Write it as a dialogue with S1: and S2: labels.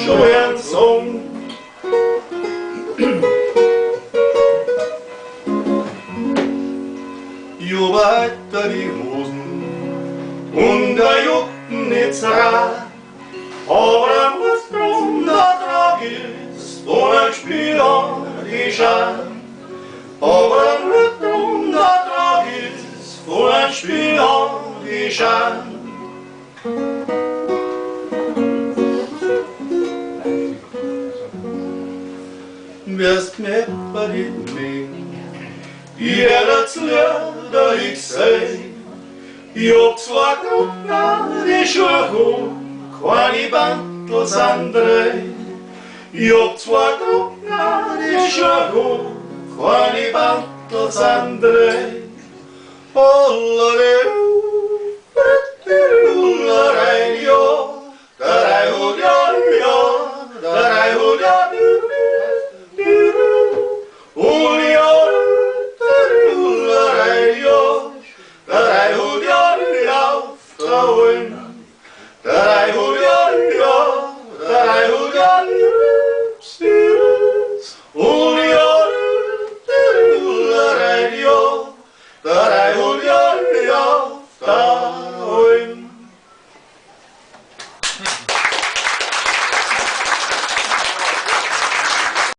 S1: schweren Song. Juba hatte die Hosen und der Jucken nicht rar, aber er muss drum der Trag ist von ein Spieler die Scham. Aber er muss drum der Trag ist von ein Spieler die Scham. Wirst mir bei den Mengen, jedes Lieder ich seh. Ich hab zwei Gruppen, die Schuhe um, keine Bandels andere. Ich hab zwei Gruppen, die Schuhe um, keine Bandels andere. Ollerei,